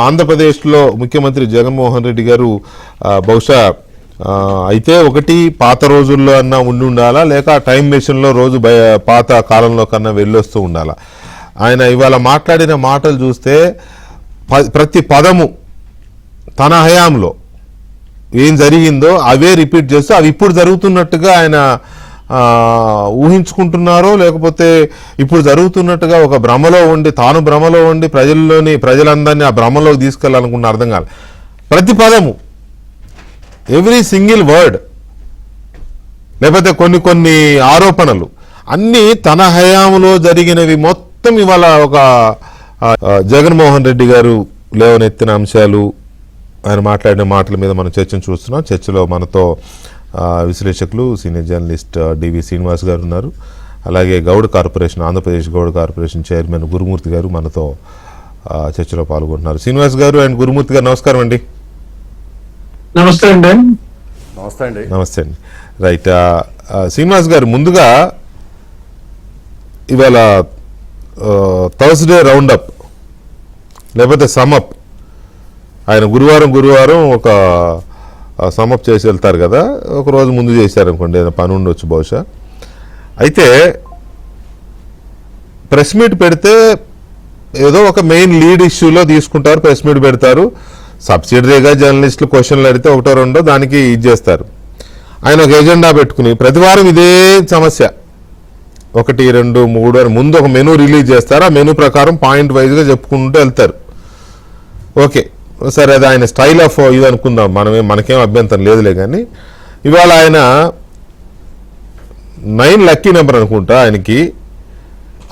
ఆంధ్రప్రదేశ్లో ముఖ్యమంత్రి జగన్మోహన్ రెడ్డి గారు బహుశా అయితే ఒకటి పాత రోజుల్లో అన్నా ఉండాలా, లేక టైం మెషిన్లో రోజు పాత కాలంలో కన్నా వెళ్ళొస్తూ ఉండాలా. ఆయన ఇవాళ మాట్లాడిన మాటలు చూస్తే ప్రతి పదము తన హయాంలో ఏం జరిగిందో అవే రిపీట్ చేస్తూ అవి ఇప్పుడు జరుగుతున్నట్టుగా ఆయన ఊహించుకుంటున్నారో, లేకపోతే ఇప్పుడు జరుగుతున్నట్టుగా ఒక భ్రమలో ఉండి తాను భ్రమలో ఉండి ప్రజలందరినీ ఆ భ్రమలోకి తీసుకెళ్లాలనుకున్న అర్థం కాదు. ప్రతి పదము, ఎవ్రీ సింగిల్ వర్డ్, లేకపోతే కొన్ని ఆరోపణలు అన్నీ తన హయాంలో జరిగినవి మొత్తం ఇవాళ ఒక జగన్మోహన్ రెడ్డి గారు లేవనెత్తిన అంశాలు, ఆయన మాట్లాడిన మాటల మీద మనం చర్చను చూస్తున్నాం. చర్చలో మనతో విశ్లేషకులు సీనియర్ జర్నలిస్ట్ డివి శ్రీనివాస్ గారు ఉన్నారు. అలాగే Goud corporation, Andhra Pradesh Goud corporation chairman Gurumurthy గారు మనతో చర్చలో పాల్గొంటున్నారు. శ్రీనివాస్ గారు అండ్ గురుమూర్తి గారు నమస్కారం అండి. నమస్తే అండి. నమస్తే అండి. రైట్, శ్రీనివాస్ గారు, ముందుగా ఇవాళ థర్స్డే రౌండప్ లేకపోతే సమప్, ఆయన గురువారం ఒక సమప్ చేసి వెళ్తారు కదా, ఒక రోజు ముందు చేశారనుకోండి, ఏదైనా పని ఉండొచ్చు బహుశా. అయితే ప్రెస్ మీట్ పెడితే ఏదో ఒక మెయిన్ లీడ్ ఇష్యూలో తీసుకుంటారు, ప్రెస్ మీట్ పెడతారు. సబ్సిడరీగా జర్నలిస్టులు క్వశ్చన్లు అడిగితే ఒకటో రెండో దానికి ఇది చేస్తారు. ఆయన ఒక ఎజెండా పెట్టుకుని ప్రతివారం ఇదే సమస్య 1, 2, 3 అని ముందు ఒక మెనూ రిలీజ్ చేస్తారు. ఆ మెనూ ప్రకారం పాయింట్ వైజ్గా చెప్పుకుంటూ వెళ్తారు. ఓకే, సరే, అది ఆయన స్టైల్ ఆఫ్ ఇది అనుకుందాం, మనకేం అభ్యంతరం లేదులే. కానీ ఇవాళ ఆయన 9 లక్కీ నెంబర్ అనుకుంటా ఆయనకి.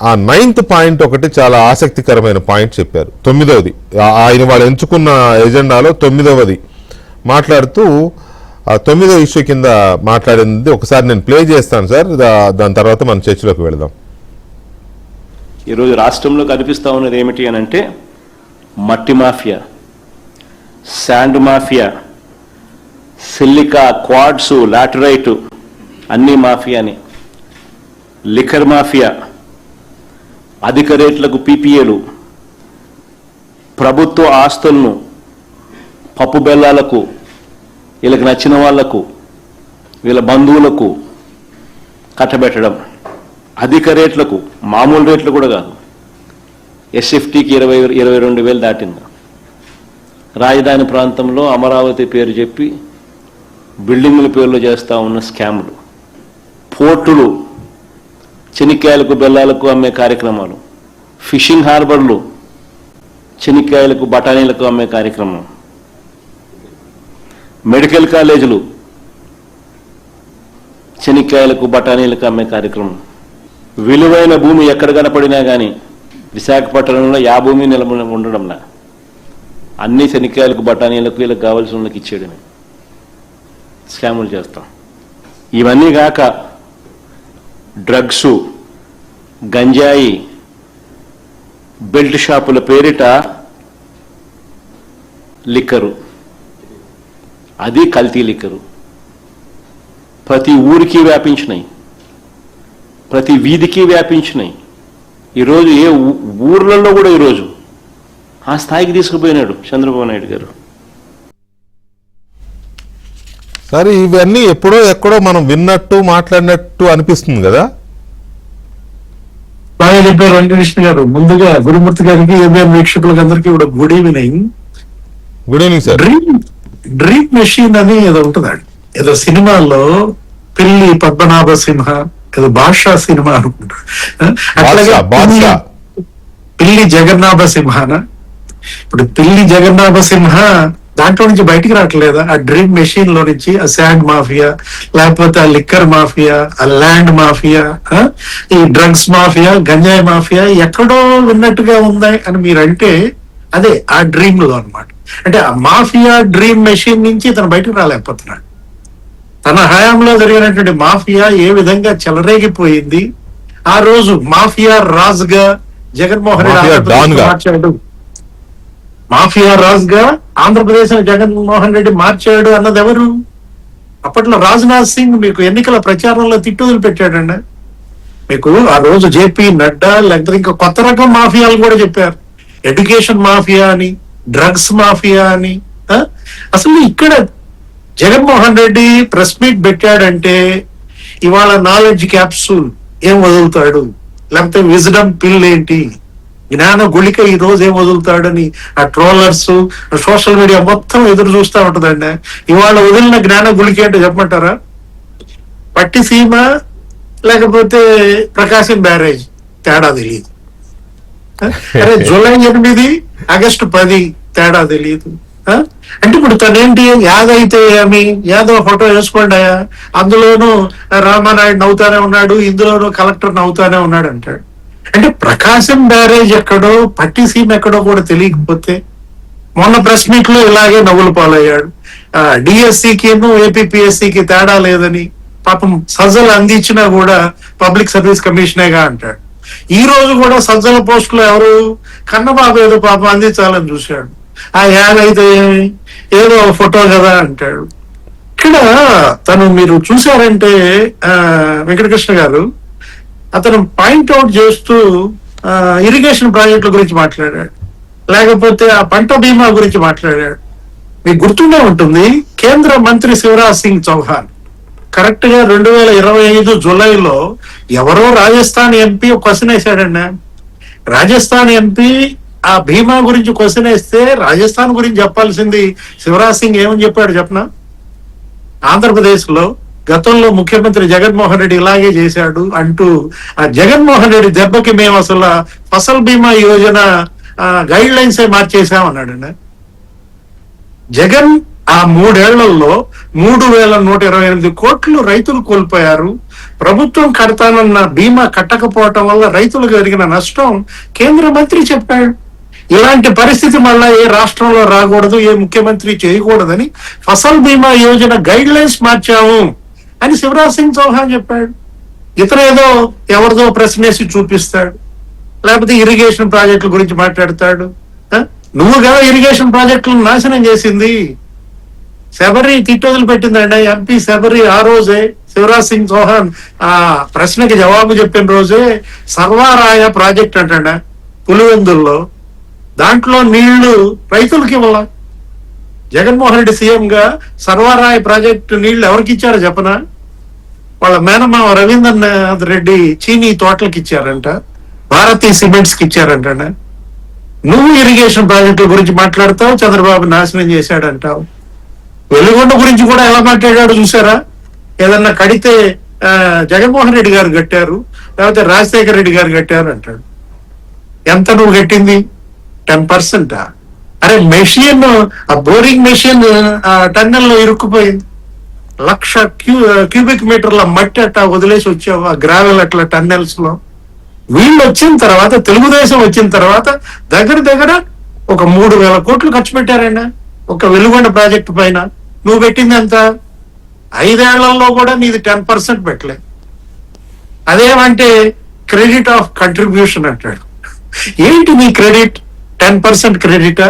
ఆ 9th పాయింట్ ఒకటి చాలా ఆసక్తికరమైన పాయింట్ చెప్పారు. 9వది ఆయన వాళ్ళు ఎంచుకున్న ఎజెండాలో 9వది మాట్లాడుతూ ఆ 9వ ఇష్యూ కింద మాట్లాడింది ఒకసారి నేను ప్లే చేస్తాను సార్, దాని తర్వాత మనం చర్చలోకి వెళదాం. ఈరోజు రాష్ట్రంలో కనిపిస్తూ ఉన్నది ఏమిటి అని అంటే, మట్టి mafia, sand mafia, silica, quads, laterite అన్నీ మాఫియాని, లిక్కర్ మాఫియా, అధిక రేట్లకు పీపీఏలు, ప్రభుత్వ ఆస్తులను పప్పు బెల్లాలకు, వీళ్ళకి నచ్చిన వాళ్లకు, వీళ్ళ బంధువులకు కట్టబెట్టడం, అధిక రేట్లకు, మామూలు రేట్లు కూడా కాదు, ఎస్ఎఫ్టీకి 22,000 దాటింది. రాజధాని ప్రాంతంలో అమరావతి పేరు చెప్పి బిల్డింగుల పేర్లు చేస్తూ ఉన్న స్కాములు, పోర్టులు చెనిక్కాయలకు బెల్లాలకు అమ్మే కార్యక్రమాలు, ఫిషింగ్ హార్బర్లు చెనిక్కాయలకు బఠానీలకు అమ్మే కార్యక్రమం, మెడికల్ కాలేజీలు చెనిక్కాయలకు బఠానీలకు అమ్మే కార్యక్రమం, విలువైన భూమి ఎక్కడ కనపడినా కానీ విశాఖపట్నంలో ఆ భూమి నిలబడి ఉండడంలా అన్ని శనిక్కాయలకు బఠానీలకు వీళ్ళకి కావాల్సిన వాళ్ళకి ఇచ్చేయడమే, స్కాములు చేస్తాం. ఇవన్నీ కాక డ్రగ్స్, గంజాయి, బెల్ట్ షాపుల పేరిట లిక్కరు, అది కల్తీ లిక్కరు ప్రతి ఊరికి వ్యాపించినాయి, ప్రతి వీధికి వ్యాపించినాయి. ఈరోజు ఏ ఊర్లలో కూడా ఈరోజు ఆ స్థాయికి తీసుకుపోయినాడు చంద్రబాబు నాయుడు గారు. సరే, ఇవన్నీ ఎక్కడో మనం విన్నట్టు మాట్లాడినట్టు అనిపిస్తుంది కదా. బాగా చెప్పారు వెంకటకృష్ణ గారు. ముందుగా గురుమూర్తి గారికి, ఏబిఎం వీక్షకులకు అందరికీ కూడా good evening. Good evening sir. Dream machine అని ఏదో ఉంటుందండి, ఏదో సినిమాలో పిల్లి పద్మనాభ సింహ, ఏదో బాద్షా సినిమా అనుకుంటా, అట్లాగే పిల్లి జగన్నాథ సింహన. ఇప్పుడు పిల్లి జగన్నాథ సింహ దాంట్లో నుంచి బయటికి రావట్లేదా? ఆ డ్రీమ్ మెషిన్ లో నుంచి ఆ శాండ్ మాఫియా, లేకపోతే ఆ లిక్కర్ మాఫియా, ఆ ల్యాండ్ మాఫియా, ఈ డ్రగ్స్ మాఫియా, గంజాయి మాఫియా ఎక్కడో విన్నట్టుగా ఉంది అని మీరంటే అదే ఆ డ్రీమ్ లో అన్నమాట. అంటే ఆ మాఫియా డ్రీమ్ మెషిన్ నుంచి తను బయటకు రాలేకపోతున్నాడు. తన హయాంలో జరిగినటువంటి మాఫియా ఏ విధంగా చెలరేగిపోయింది, ఆ రోజు మాఫియా రాజుగా జగన్మోహన్ రెడ్డి మార్చాడు, మాఫియా రాజుగా ఆంధ్రప్రదేశ్ జగన్మోహన్ రెడ్డి మార్చాడు అన్నది ఎవరు? అప్పట్లో రాజ్నాథ్ సింగ్ మీకు ఎన్నికల ప్రచారంలో తిట్టుదలు పెట్టాడండి. మీకు ఆ రోజు జేపీ నడ్డా, లేకపోతే ఇంకా కొత్త రకం మాఫియాలు కూడా చెప్పారు. ఎడ్యుకేషన్ మాఫియా అని, డ్రగ్స్ మాఫియా అని. అసలు ఇక్కడ జగన్మోహన్ రెడ్డి ప్రెస్ మీట్ పెట్టాడంటే ఇవాళ నాలెడ్జ్ క్యాప్సూల్ ఏం వదులుతాడు, లేకపోతే విజ్డమ్ పిల్ ఏంటి, జ్ఞాన గుళిక ఈ రోజు ఏం వదులుతాడని ఆ ట్రోలర్స్ సోషల్ మీడియా మొత్తం ఎదురు చూస్తూ ఉంటుందండి. ఇవాళ వదిలిన జ్ఞాన గుళిక ఏంటో చెప్పమంటారా? పట్టిసీమ లేకపోతే ప్రకాశం బ్యారేజ్, తేడా తెలియదు. అరే జూలై 8, ఆగస్టు 10 తేడా తెలియదు. అంటే ఇప్పుడు తనేంటి, యాదైతే ఏమి, యాదవ్ ఫోటో వేసుకోండాయా, అందులోనూ రామానాయుడు నవ్వుతానే ఉన్నాడు, ఇందులోనూ కలెక్టర్ నవ్వుతానే ఉన్నాడు అంటాడు. అంటే ప్రకాశం బ్యారేజ్ ఎక్కడో పట్టిసీమ ఎక్కడో కూడా తెలియకపోతే మొన్న ప్రెస్ మీట్ లో ఇలాగే నవ్వులు పాలయ్యాడు. డిఎస్సికి ఏపీపీఎస్సికి తేడా లేదని పాపం సజ్జలు అందించినా కూడా పబ్లిక్ సర్వీస్ కమిషనేగా అంటాడు. ఈ రోజు కూడా సజ్జల పోస్ట్ లో ఎవరు, కన్నబాబు ఏదో పాపం అందించాలని చూశాడు. ఆ యాదైతే ఏదో ఫోటో కదా అంటాడు. ఇక్కడ తను మీరు చూశారంటే వెంకటకృష్ణ గారు, అతను పాయింట్అవుట్ చేస్తూ ఇరిగేషన్ ప్రాజెక్టుల గురించి మాట్లాడాడు, లేకపోతే ఆ పంట బీమా గురించి మాట్లాడాడు. మీకు గుర్తుండే ఉంటుంది, కేంద్ర మంత్రి శివరాజ్ సింగ్ చౌహాన్ కరెక్ట్ గా 2025 జూలైలో ఎవరో రాజస్థాన్ ఎంపీ క్వశ్చన్ వేశాడండి. రాజస్థాన్ ఎంపీ ఆ బీమా గురించి క్వశ్చన్ వేస్తే రాజస్థాన్ గురించి చెప్పాల్సింది శివరాజ్ సింగ్ ఏమని చెప్పాడు చెప్పనా? ఆంధ్రప్రదేశ్ లో గతంలో ముఖ్యమంత్రి జగన్మోహన్ రెడ్డి ఇలాగే చేశాడు అంటూ ఆ జగన్మోహన్ రెడ్డి దెబ్బకి మేము అసలు ఫసల్ బీమా యోజన గైడ్ లైన్స్ మార్చేసాం అన్నాడండి. జగన్ ఆ 3 ఏళ్లలో 3,128 కోట్లు రైతులు కోల్పోయారు. ప్రభుత్వం కడతానన్న బీమా కట్టకపోవటం వల్ల రైతులకు జరిగిన నష్టం కేంద్ర మంత్రి చెప్పాడు. ఇలాంటి పరిస్థితి మళ్ళా ఏ రాష్ట్రంలో రాకూడదు, ఏ ముఖ్యమంత్రి చేయకూడదని ఫసల్ బీమా యోజన గైడ్ లైన్స్ మార్చాము అని శివరాజ్ సింగ్ చౌహాన్ చెప్పాడు. ఇతనేదో ఎవరిదో ప్రశ్నేసి చూపిస్తాడు, లేకపోతే ఇరిగేషన్ ప్రాజెక్టుల గురించి మాట్లాడతాడు. నువ్వు కదా ఇరిగేషన్ ప్రాజెక్టులను నాశనం చేసింది. శబరి తిట్టొదులు పెట్టిందండి ఎంపీ శబరి. ఆ రోజే శివరాజ్ సింగ్ చౌహాన్ ఆ ప్రశ్నకి జవాబు చెప్పిన రోజే సర్వారాయ ప్రాజెక్ట్ అంటాడ పులివెందుల్లో, దాంట్లో నీళ్లు రైతులకి ఇవ్వాల. జగన్మోహన్ రెడ్డి సీఎం గా సర్వారాయ ప్రాజెక్టు నీళ్లు ఎవరికి ఇచ్చారో చెప్పనా? వాళ్ళ మేనమామ రవీంద్రనాథ్ రెడ్డి చీనీ తోటలకు ఇచ్చారంట, భారతీ సిమెంట్స్ కి ఇచ్చారంట. నువ్వు ఇరిగేషన్ ప్రాజెక్టుల గురించి మాట్లాడతావు, చంద్రబాబు నాశనం చేశాడంటావు. వెలుగొండ గురించి కూడా ఎలా మాట్లాడాడు చూసారా? ఏదన్నా కడితే జగన్మోహన్ రెడ్డి గారు కట్టారు, లేకపోతే రాజశేఖర రెడ్డి గారు కట్టారు అంటాడు. ఎంత నువ్వు కట్టింది? 10%. అరే మెషిన్, ఆ బోరింగ్ మెషిన్ టన్నెల్లో ఇరుక్కుపోయింది. 1,00,000 క్యూబిక్ మీటర్ల మట్టి అట్టా వదిలేసి వచ్చావు ఆ గ్రావెల్ అట్లా టన్నెల్స్ లో. వీళ్ళు వచ్చిన తర్వాత, తెలుగుదేశం వచ్చిన తర్వాత దగ్గర ఒక 3,000 కోట్లు ఖర్చు పెట్టారండి ఒక వెలుగొండ ప్రాజెక్టు పైన. నువ్వు పెట్టింది ఎంత? 5 ఏళ్లలో కూడా నీది 10% పెట్టలేదు. అదేమంటే క్రెడిట్ ఆఫ్ కంట్రిబ్యూషన్ అంటాడు. ఏంటి నీ క్రెడిట్? 10% క్రెడిటా?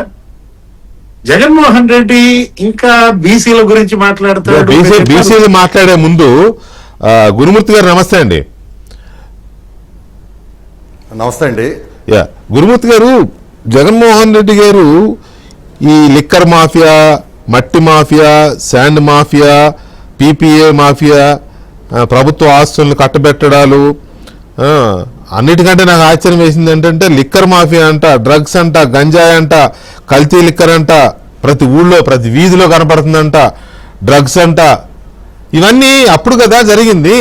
జగన్మోహన్ రెడ్డి ఇంకా బీసీల గురించి మాట్లాడతాడు. బీసీలు మాట్లాడే ముందు గురుమూర్తి గారు నమస్తే అండి. నమస్తే అండి. గురుమూర్తి గారు, జగన్మోహన్ రెడ్డి గారు ఈ లిక్కర్ మాఫియా, మట్టి mafia, sand mafia, PPA mafia, ప్రభుత్వ ఆస్తులను కట్టబెట్టడాలు, అన్నిటికంటే నాకు ఆశ్చర్యం వేసింది ఏంటంటే లిక్కర్ మాఫియా అంట, డ్రగ్స్ అంట, గంజాయి అంట, కల్తీ లిక్కర్ అంట, ప్రతి ఊళ్ళో ప్రతి వీధిలో కనపడుతుందంట, డ్రగ్స్ అంట. ఇవన్నీ అప్పుడు కదా జరిగింది.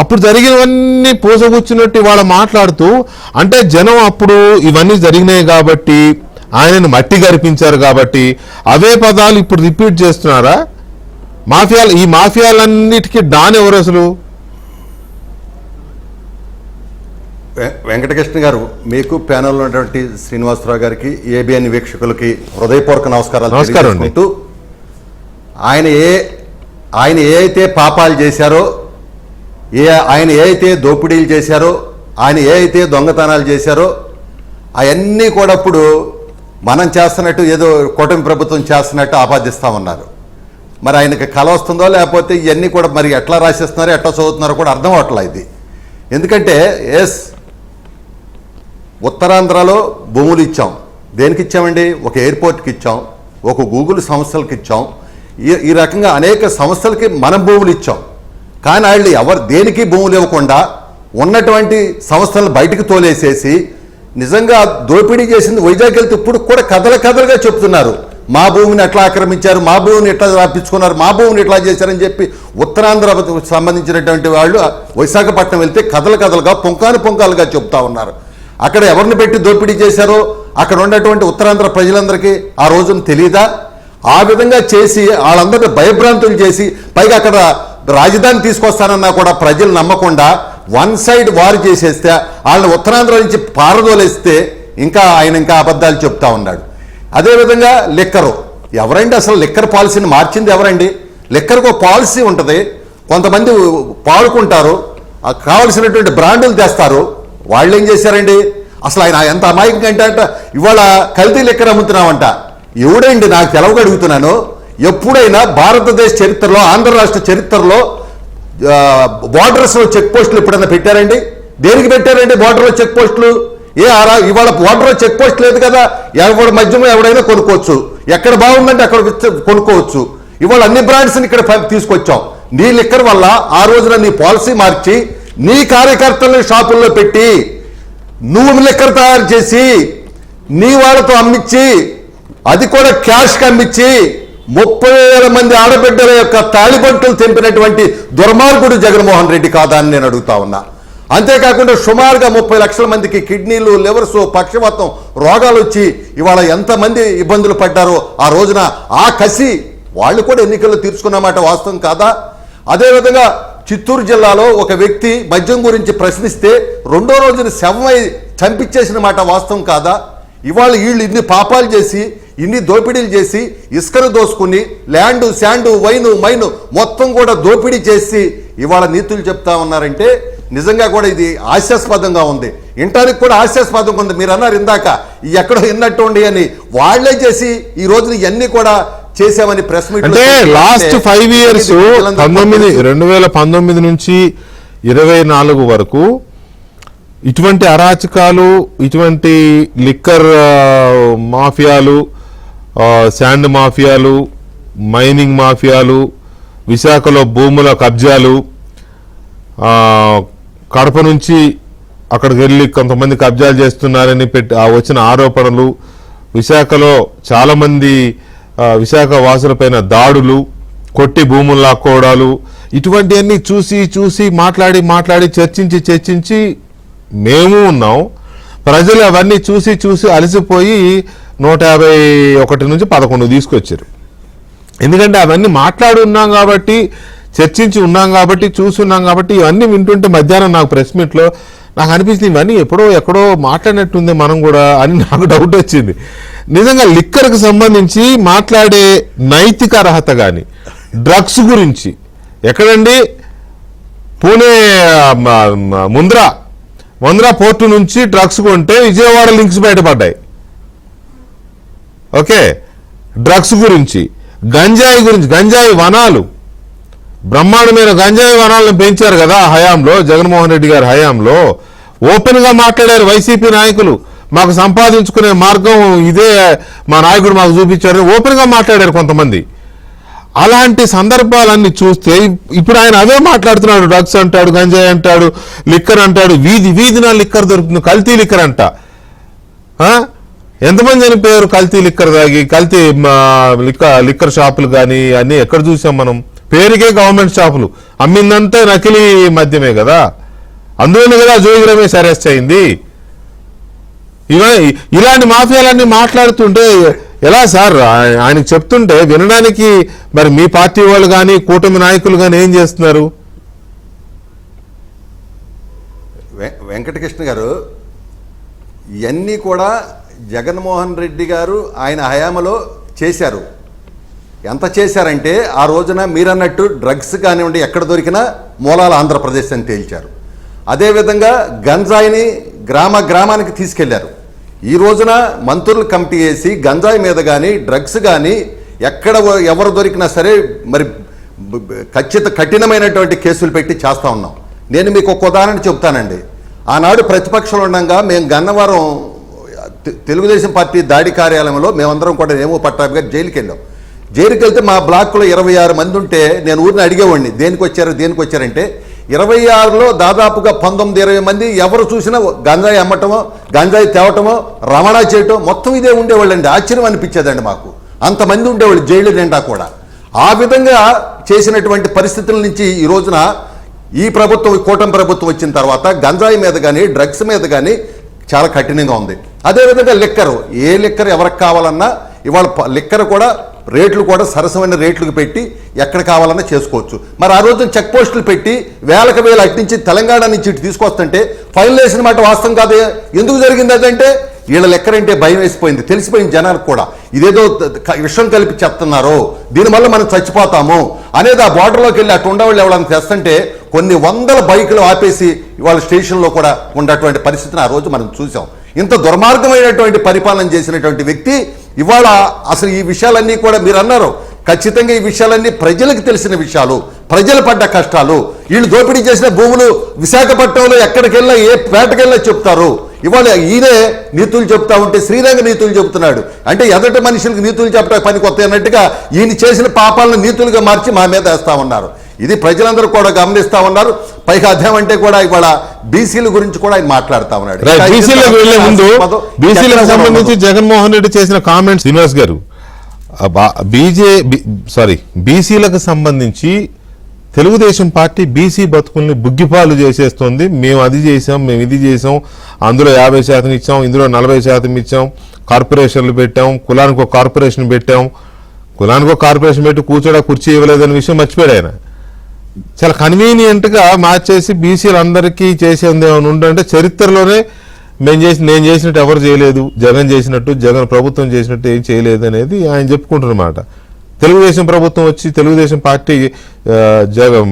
అప్పుడు జరిగినవన్నీ పూసగుచ్చినట్టు ఇవాళ మాట్లాడుతూ, అంటే జనం అప్పుడు ఇవన్నీ జరిగినాయి కాబట్టి, ఆయనను మట్టి గరిపించారు కాబట్టి అవే పదాలు ఇప్పుడు రిపీట్ చేస్తున్నారా? మాఫియాలు, ఈ మాఫియాలన్నిటికీ డాన్ ఎవరు అసలు? వెంకటకృష్ణ గారు, మీకు ప్యానెల్లో ఉన్నటువంటి శ్రీనివాసరావు గారికి, ఏబిఎన్ వీక్షకులకి హృదయపూర్వక నమస్కారాలు తెలియజేసుకుంటూ, ఆయన ఏ అయితే పాపాలు చేశారో, ఆయన ఏ అయితే దోపిడీలు చేశారో, ఆయన ఏ అయితే దొంగతనాలు చేశారో అవన్నీ కూడా ఇప్పుడు మనం చేస్తున్నట్టు, ఏదో కూటమి ప్రభుత్వం చేస్తున్నట్టు ఆపాదిస్తామన్నారు. మరి ఆయనకి కల వస్తుందో లేకపోతే ఇవన్నీ కూడా మరి ఎట్లా రాసేస్తున్నారో ఎట్లా చదువుతున్నారో కూడా అర్థం అవట్లేదు ఇది. ఎందుకంటే ఉత్తరాంధ్రలో భూములు ఇచ్చాం, దేనికి ఇచ్చామండి? ఒక ఎయిర్పోర్ట్కి ఇచ్చాం, ఒక గూగుల్ సంస్థలకు ఇచ్చాం, ఈ రకంగా అనేక సంస్థలకి మనం భూములు ఇచ్చాం. కానీ వాళ్ళు దేనికి భూములు ఇవ్వకుండా ఉన్నటువంటి సంస్థలను బయటకు తోలేసేసి నిజంగా దోపిడీ చేసింది. వైజాగ్ వెళ్తే ఇప్పుడు కూడా కథలుగా చెప్తున్నారు, మా భూమిని ఎట్లా ఆక్రమించారు, మా భూమిని ఎట్లా రాపించుకున్నారు, మా భూమిని ఎట్లా చేశారని చెప్పి ఉత్తరాంధ్రకు సంబంధించినటువంటి వాళ్ళు విశాఖపట్నం వెళ్తే కథలుగా పుంకాలుగా చెప్తా ఉన్నారు. అక్కడ ఎవరిని పెట్టి దోపిడీ చేశారో అక్కడ ఉన్నటువంటి ఉత్తరాంధ్ర ప్రజలందరికీ ఆ రోజున తెలీదా? ఆ విధంగా చేసి వాళ్ళందరినీ భయభ్రాంతులు చేసి పైగా అక్కడ రాజధాని తీసుకొస్తానన్నా కూడా ప్రజలు నమ్మకుండా వన్ సైడ్ వార్ చేసేస్తే వాళ్ళని ఉత్తరాంధ్ర నుంచి పారదోలేస్తే ఆయన ఇంకా అబద్ధాలు చెప్తా ఉన్నాడు. అదేవిధంగా లిక్కరు, ఎవరండి అసలు లిక్కర్ పాలసీని మార్చింది ఎవరండి? లిక్కర్కు ఒక పాలసీ ఉంటుంది, కొంతమంది పాడుకుంటారు, కావలసినటువంటి బ్రాండులు తెస్తారు. వాళ్ళు ఏం చేశారండి? అసలు ఆయన ఎంత అమాయకంగా అంటే ఇవాళ కల్తీ లిక్కర్ అమ్ముతున్నామంట. ఎవడండి నాకు తెలవగా అడుగుతున్నాను, ఎప్పుడైనా భారతదేశ చరిత్రలో, ఆంధ్ర రాష్ట్ర చరిత్రలో బార్డర్స్లో చెక్ పోస్టులు ఎప్పుడైనా పెట్టారండి? దేనికి పెట్టారండి బార్డర్లో చెక్ పోస్టులు? ఇవాళ బార్డర్లో చెక్ పోస్ట్ లేదు కదా, ఎవరి మధ్యలో ఎవడైనా కొనుక్కోవచ్చు, ఎక్కడ బాగుందంటే అక్కడ కొనుక్కోవచ్చు. ఇవాళ అన్ని బ్రాండ్స్ని ఇక్కడ తీసుకొచ్చాం. నీ లిక్కర్ వల్ల ఆ రోజున నీ పాలసీ మార్చి నీ కార్యకర్తలను షాపుల్లో పెట్టి నువ్వు లిక్కర్ తయారు చేసి నీ వాళ్ళతో అమ్మించి, అది కూడా క్యాష్కి అమ్మించి 30,000 మంది ఆడబిడ్డల యొక్క తాళిబొట్టులు తెంపినటువంటి దుర్మార్గుడు జగన్మోహన్ రెడ్డి కాదా అని నేను అడుగుతా ఉన్నా. అంతేకాకుండా సుమారుగా 30 లక్షల మందికి కిడ్నీలు, లివర్స్, పక్షవాతం రోగాలు వచ్చి ఇవాళ ఎంతమంది ఇబ్బందులు పడ్డారో ఆ రోజున ఆ కసి వాళ్ళు కూడా ఎన్నికల్లో తీర్చుకున్నమాట వాస్తవం కాదా? అదేవిధంగా చిత్తూరు జిల్లాలో ఒక వ్యక్తి మద్యం గురించి ప్రశ్నిస్తే రెండో రోజున శవమై చంపించేసిన మాట వాస్తవం కాదా? ఇవాళ వీళ్ళు ఇన్ని పాపాలు చేసి, ఇన్ని దోపిడీలు చేసి, ఇసుకను దోసుకుని ల్యాండు, శాండు, వైను, మైను మొత్తం కూడా దోపిడీ చేసి ఇవాళ నీతులు చెప్తా ఉన్నారంటే నిజంగా కూడా ఇది హాస్యాస్పదంగా ఉంది. ఇంటానికి కూడా హాస్యాస్పదంగా ఉంది. మీరు అన్నారు ఇందాక ఎక్కడో విన్నట్టుండి అని, వాళ్లే చేసి ఈ రోజున ఇవన్నీ కూడా చేసామని ప్రెస్ మీట్ అంటే లాస్ట్ 5 years 2019 నుంచి 24 వరకు ఇటువంటి అరాచకాలు, ఇటువంటి లిక్కర్ మాఫియాలు, శాండ్ మాఫియాలు, మైనింగ్ మాఫియాలు, విశాఖలో భూముల కబ్జాలు, కడప నుంచి అక్కడికి వెళ్ళి కొంతమంది కబ్జాలు చేస్తున్నారని వచ్చిన ఆరోపణలు, విశాఖలో చాలామంది విశాఖ వాసులపైన దాడులు, కొట్టి భూములు లాక్కోవడాలు, ఇటువంటివన్నీ చూసి మాట్లాడి చర్చించి మేము ఉన్నాం. ప్రజలు అవన్నీ చూసి అలసిపోయి 151 నుంచి 11 తీసుకొచ్చారు. ఎందుకంటే అవన్నీ మాట్లాడి ఉన్నాం కాబట్టి, చర్చించి ఉన్నాం కాబట్టి, చూస్తున్నాం కాబట్టి ఇవన్నీ వింటుంటే మధ్యాహ్నం నాకు ప్రెస్ మీట్లో నాకు అనిపించింది ఇవన్నీ ఎక్కడో మాట్లాడినట్టుంది మనం కూడా అని నాకు డౌట్ వచ్చింది. నిజంగా లిక్కర్కి సంబంధించి మాట్లాడే నైతిక అర్హత కానీ, డ్రగ్స్ గురించి ఎక్కడండి? పూణే ముంద్రా పోర్టు నుంచి డ్రగ్స్ కొంటే విజయవాడ లింక్స్ బయటపడ్డాయి. ఓకే, డ్రగ్స్ గురించి, గంజాయి వనాలు, బ్రహ్మాండమైన గంజాయి వనాలను పెంచారు కదా హయాంలో, జగన్మోహన్ రెడ్డి గారి హయాంలో. ఓపెన్ గా మాట్లాడారు వైసీపీ నాయకులు, మాకు సంపాదించుకునే మార్గం ఇదే, మా నాయకుడు మాకు చూపించారు, ఓపెన్ గా మాట్లాడారు కొంతమంది. అలాంటి సందర్భాలన్నీ చూస్తే ఇప్పుడు ఆయన అవే మాట్లాడుతున్నాడు. డ్రగ్స్ అంటాడు, గంజాయి అంటాడు, లిక్కర్ అంటాడు, వీధిన లిక్కర్ దొరుకుతుంది, కల్తీ లిక్కర్ అంట. ఎంతమంది చనిపోయారు కల్తీ లిక్కర్ తాగి? కల్తీ లిక్కర్ షాపులు కానీ అన్నీ ఎక్కడ చూసాం మనం? పేరుకే గవర్నమెంట్ షాపులు, అమ్మిందంతా నకిలీ మద్యమే కదా. అందులోనే కదా జోగి రమేష్ అరెస్ట్ అయింది. ఇలాంటి మాఫియాలన్నీ మాట్లాడుతుంటే ఎలా సార్? ఆయనకు చెప్తుంటే వినడానికి మరి మీ పార్టీ వాళ్ళు కానీ, కూటమి నాయకులు కానీ ఏం చేస్తున్నారు? వెంకటకృష్ణ గారు, ఇవన్నీ కూడా జగన్మోహన్ రెడ్డి గారు ఆయన హయాంలో చేశారు. ఎంత చేశారంటే ఆ రోజున మీరన్నట్టు డ్రగ్స్ కానివ్వండి ఎక్కడ దొరికినా మూలాల ఆంధ్రప్రదేశ్ అని తేల్చారు. అదేవిధంగా గంజాయిని గ్రామానికి తీసుకెళ్లారు. ఈ రోజున మంత్రులు కమిటీ వేసి గంజాయి మీద కానీ, డ్రగ్స్ కానీ ఎక్కడ ఎవరు దొరికినా సరే మరి కఠినమైనటువంటి కేసులు పెట్టి చేస్తూ ఉన్నాం. నేను మీకు ఒక ఉదాహరణ చెప్తానండి. ఆనాడు ప్రతిపక్షంలో ఉండగా మేము గన్నవరం తెలుగుదేశం పార్టీ దాడి కార్యాలయంలో మేమందరం కూడా ఏమో పట్టాభి గారు జైలుకి వెళ్ళాం. జైలుకి వెళ్తే మా బ్లాక్లో 26 మంది ఉంటే నేను ఊరిని అడిగేవాడిని దేనికి వచ్చారంటే 26లో దాదాపుగా 19-20 మంది ఎవరు చూసినా గంజాయి అమ్మటమో గంజాయి తేవటమో రవాణా చేయటం మొత్తం ఇదే ఉండేవాళ్ళండి. ఆశ్చర్యం అనిపించేదండి మాకు. అంతమంది ఉండేవాళ్ళు జైలు నిండా కూడా. ఆ విధంగా చేసినటువంటి పరిస్థితుల నుంచి ఈ రోజున ఈ ప్రభుత్వం, కూటమి ప్రభుత్వం వచ్చిన తర్వాత గంజాయి మీద కానీ డ్రగ్స్ మీద కానీ చాలా కఠినంగా ఉంది. అదేవిధంగా ఏ లిక్కర్ ఎవరికి కావాలన్నా ఇవాళ లిక్కర్ కూడా రేట్లు కూడా సరసమైన రేట్లకు పెట్టి ఎక్కడ కావాలన్నా చేసుకోవచ్చు. మరి ఆ రోజున చెక్ పోస్టులు పెట్టి వేలకు వేలు అట్నుంచి తెలంగాణ నుంచి ఇటు తీసుకొస్తుంటే ఫైల్ వేసిన మాట వాస్తవం కాదు. ఎందుకు జరిగింది అదంటే వీళ్ళ లెక్కరంటే భయం వేసిపోయింది, తెలిసిపోయింది జనాలకు కూడా. ఇదేదో విషయం కలిపి చెప్తున్నారు, దీనివల్ల మనం చచ్చిపోతాము అనేది ఆ బార్డర్లోకి వెళ్ళి అటు ఉండేవాళ్ళు ఎవరైనా తెస్తుంటే కొన్ని వందల బైకులు ఆపేసి ఇవాళ స్టేషన్లో కూడా ఉన్నటువంటి పరిస్థితిని ఆ రోజు మనం చూసాం. ఇంత దుర్మార్గమైనటువంటి పరిపాలన చేసినటువంటి వ్యక్తి ఇవాళ అసలు ఈ విషయాలన్నీ కూడా మీరు అన్నారు, ఖచ్చితంగా ఈ విషయాలన్నీ ప్రజలకు తెలిసిన విషయాలు, ప్రజలు పడ్డ కష్టాలు. వీళ్ళు దోపిడీ చేసిన భూములు విశాఖపట్నంలో ఎక్కడికెళ్ళినా ఏ పేటకెళ్ళినా చెప్తారు. ఇవాళ ఈయనే నీతులు చెప్తా ఉంటే శ్రీరంగ నీతులు చెబుతున్నాడు. అంటే ఎదటి మనుషులకు నీతులు చెప్పడానికి పని కొత్త అన్నట్టుగా ఈయన చేసిన పాపాలను నీతులుగా మార్చి మా మీద వేస్తా ఉన్నారు. ఇది ప్రజలందరూ కూడా గమనిస్తా ఉన్నారు. పైగా అదేమంటే కూడా ఇవాళ బీసీల గురించి కూడా ఆయన మాట్లాడుతా ఉన్నాడు. బీసీలకు వెళ్లే ముందు బీసీలకు సంబంధించి జగన్మోహన్ రెడ్డి చేసిన కామెంట్స్ శ్రీనివాస్ గారు, బీసీలకు సంబంధించి తెలుగుదేశం పార్టీ బీసీ బతుకుల్ని బుగ్గిపాలు చేసేస్తుంది. మేము అది చేసాం, మేము ఇది చేసాం, అందులో 50% ఇచ్చాం, ఇందులో 40% ఇచ్చాం, కార్పొరేషన్లు పెట్టాం, కులానికి ఒక కార్పొరేషన్ పెట్టాం, కులానికి ఒక కార్పొరేషన్ పెట్టి కుర్చీ ఇవ్వలేదనే విషయం మర్చిపోయాడు ఆయన. చాలా కన్వీనియంట్గా మార్చేసి బీసీలందరికీ చేసేది ఏమైనా ఉందంటే చరిత్రలోనే నేను చేసినట్టు ఎవరు చేయలేదు, జగన్ చేసినట్టు, జగన్ ప్రభుత్వం చేసినట్టు ఏం చేయలేదు అనేది ఆయన చెప్పుకుంటున్నమాట. తెలుగుదేశం ప్రభుత్వం వచ్చి తెలుగుదేశం పార్టీ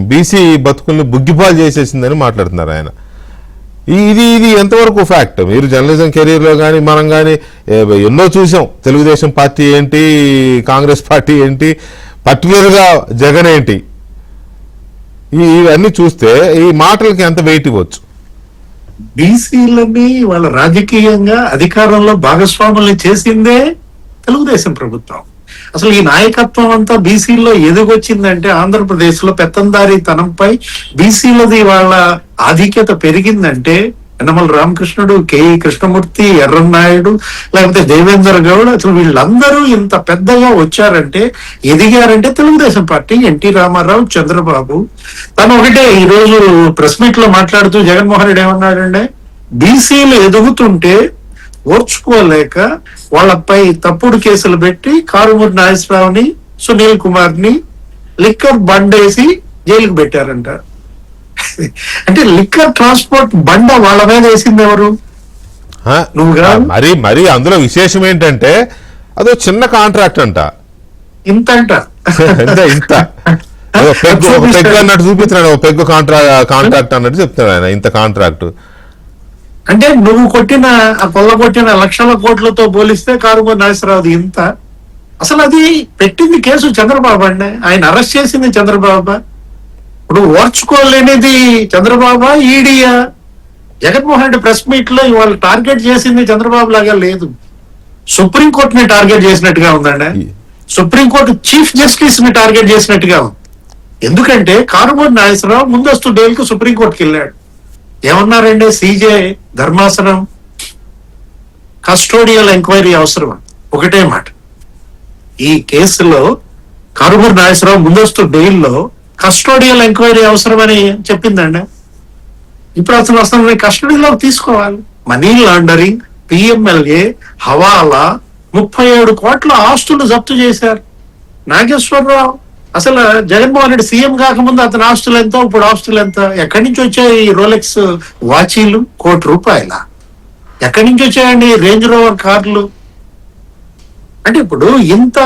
బీసీ బతుకుల్ని బుగ్గిపాలు చేసేసిందని మాట్లాడుతున్నారు ఆయన. ఇది ఎంతవరకు ఫ్యాక్ట్? మీరు జర్నలిజం కెరీర్లో కానీ మనం కానీ ఎన్నో చూసాం. తెలుగుదేశం పార్టీ ఏంటి, కాంగ్రెస్ పార్టీ ఏంటి, పర్టికులర్గా జగన్ ఏంటి, ఇవన్నీ చూస్తే ఈ మాటలకి ఎంత వెయిట్ ఇవ్వచ్చు? బీసీలని వాళ్ళ రాజకీయంగా అధికారంలో భాగస్వాముల్ని చేసిందే తెలుగుదేశం ప్రభుత్వం. అసలు ఈ నాయకత్వం అంతా బీసీల్లో ఎదుగొచ్చిందంటే ఆంధ్రప్రదేశ్ లో పెత్తందారీతనంపై బీసీలది వాళ్ళ ఆధిక్యత పెరిగిందంటే యనమల రామకృష్ణుడు, కేఈ కృష్ణమూర్తి, ఎర్రన్నాయుడు, లేకపోతే దేవేందర్ గౌడ్, అసలు వీళ్ళందరూ ఇంత పెద్దగా వచ్చారంటే ఎదిగారంటే తెలుగుదేశం పార్టీ, ఎన్టీ రామారావు, చంద్రబాబు. తను ఒకటే ఈ రోజు ప్రెస్ మీట్ లో మాట్లాడుతూ జగన్మోహన్ రెడ్డి ఏమన్నాడంటే బీసీలు ఎదుగుతుంటే ఓర్చుకోలేక వాళ్ళపై తప్పుడు కేసులు పెట్టి కారుమూరి నాగేశ్వరరావుని, సునీల్ కుమార్ ని లిక్కర్ బండేసి జైలుకు పెట్టారంట. అంటే లిక్కర్ ట్రాన్స్పోర్ట్ బండ వాళ్ళ మీద వేసింది ఎవరు? మరి అందులో విశేషం ఏంటంటే అదో చిన్న కాంట్రాక్ట్ అంట, ఇంత ఇంత పెగ్ అన్నట్టు చూపిస్తున్నాడు. పెగ్ కాంట్రాక్ట్ అన్నట్టు చెప్తున్నాడు ఆయన, ఇంత కాంట్రాక్ట్. అంటే నువ్వు కొట్టిన కొట్టిన లక్షల కోట్లతో పోలిస్తే కారుమూరి నాగేశ్వరరావు ఇంత. అసలు అది పెట్టింది కేసు చంద్రబాబు అండి, ఆయన అరెస్ట్ చేసింది చంద్రబాబు. ఇప్పుడు ఓర్చుకోలేనిది చంద్రబాబు, ఈడీయా? జగన్మోహన్ రెడ్డి ప్రెస్ మీట్ లో ఇవాళ టార్గెట్ చేసింది చంద్రబాబు లాగా లేదు, సుప్రీంకోర్టుని టార్గెట్ చేసినట్టుగా ఉందండి. సుప్రీంకోర్టు చీఫ్ జస్టిస్ ని టార్గెట్ చేసినట్టుగా ఉంది. ఎందుకంటే కారుమూరి నాగేశ్వరరావు ముందస్తు బెయిల్కి సుప్రీంకోర్టుకి వెళ్ళాడు. ఏమన్నారంటే సీజే ధర్మాసనం కస్టోడియల్ ఎంక్వైరీ అవసరం, ఒకటే మాట. ఈ కేసులో కారుమూరి నాగేశ్వరరావు ముందస్తు బెయిల్లో కస్టోడియల్ ఎంక్వైరీ అవసరమని చెప్పిందండి. ఇప్పుడు అసలు కస్టడీలో తీసుకోవాలి. మనీ లాండరింగ్, పిఎంఎల్ఏ, హవాలా, 37 కోట్ల ఆస్తులు జప్తు చేశారు నాగేశ్వరరావు. అసలు జగన్మోహన్ రెడ్డి సీఎం కాకముందు అతని ఆస్తులు ఎంత, ఇప్పుడు ఆస్తులు ఎంత? ఎక్కడి నుంచి వచ్చాయి ఈ రోలెక్స్ వాచీలు? ₹1,00,00,000. ఎక్కడి నుంచి వచ్చాయండి రేంజ్ రోవర్ కార్లు? అంటే ఇప్పుడు ఇంత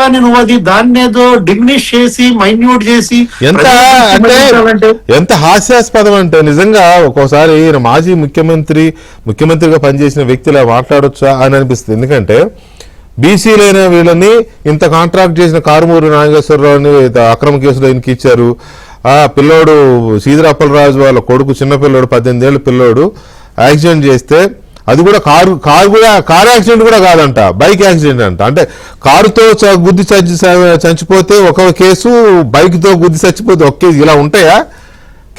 అని నువ్వు అది దాన్నేదో డిమినిష్ చేసి మైన్యూట్ చేసి ఎంత హాస్యాస్పదం అంటే నిజంగా ఒక్కోసారి మాజీ ముఖ్యమంత్రిగా పనిచేసిన వ్యక్తులా మాట్లాడొచ్చా అని అనిపిస్తుంది. ఎందుకంటే బీసీలైన వీళ్ళని ఇంత కాంట్రాక్ట్ చేసిన కారుమూరి నాగేశ్వరరావుని అక్రమ కేసులో ఆయనకి ఇచ్చారు. ఆ పిల్లోడు సీదిరాపలరాజు వాళ్ళ కొడుకు, చిన్న పిల్లోడు, 18 ఏళ్ళ పిల్లోడు యాక్సిడెంట్ చేస్తే అది కూడా కారు యాక్సిడెంట్ కూడా కాదంట, బైక్ యాక్సిడెంట్ అంట. అంటే కారుతో గుద్ది చచ్చిపోతే ఒక కేసు, బైక్తో గుద్ది చచ్చిపోతే ఒక కేసు, ఇలా ఉంటాయా?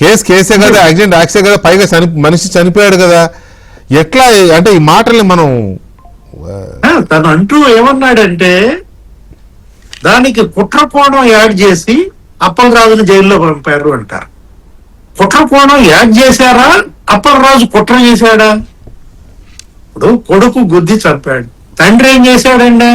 కేసే కదా, యాక్సిడెంట్ కదా, పైగా మనిషి చనిపోయాడు కదా. ఎట్లా అంటే ఈ మాటల్ని మనం తను అంటూ ఏమన్నాడంటే దానికి కుట్రకోణం యాడ్ చేసి అప్పలరాజుని జైల్లో పంపారు అంటారు. కుట్రకోణం యాడ్ చేశారా, అప్పలరాజు కుట్ర చేశాడా? ఇప్పుడు కొడుకు గుద్ది చంపాడు, తండ్రి ఏం చేశాడండి?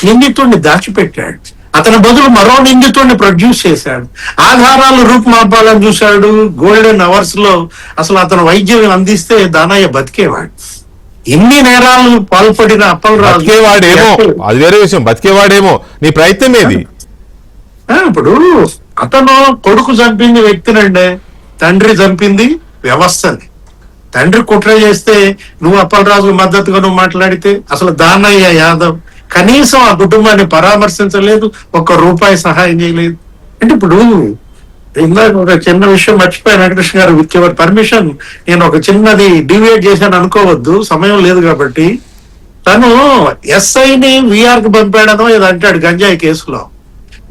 నిందితుడిని దాచిపెట్టాడు. అతని బదులు మరో నిందితుడిని ప్రొడ్యూస్ చేశాడు. ఆధారాలు రూపుమాపాలని చూశాడు. గోల్డెన్ అవర్స్ లో అసలు అతను వైద్యం అందిస్తే దానయ్య బతికేవాడు. ఇన్ని నేరాలు పాల్పడిన అప్పలరాజు బతికేవాడేమో, అది వేరే విషయం, బతికేవాడేమో. నీ ప్రయత్నం ఏది? ఇప్పుడు అతను కొడుకు చంపింది వ్యక్తినండి, తండ్రి చంపింది వ్యవస్థని. తండ్రి కుట్ర చేస్తే నువ్వు అప్పలరాజు మద్దతుగా నువ్వు మాట్లాడితే అసలు దానయ్య యాదవ్ కనీసం ఆ కుటుంబాన్ని పరామర్శించలేదు, ₹1 సహాయం చేయలేదు. అంటే ఇప్పుడు ఇందాక ఒక చిన్న విషయం మర్చిపోయాను వెంకటేష్ గారు, విత్ యువర్ పర్మిషన్ నేను ఒక చిన్నది డివియేట్ చేశాను అనుకోవద్దు, సమయం లేదు కాబట్టి. తను ఎస్ఐని విఆర్ కి పంపాడనో ఏదో అంటాడు గంజాయి కేసులో.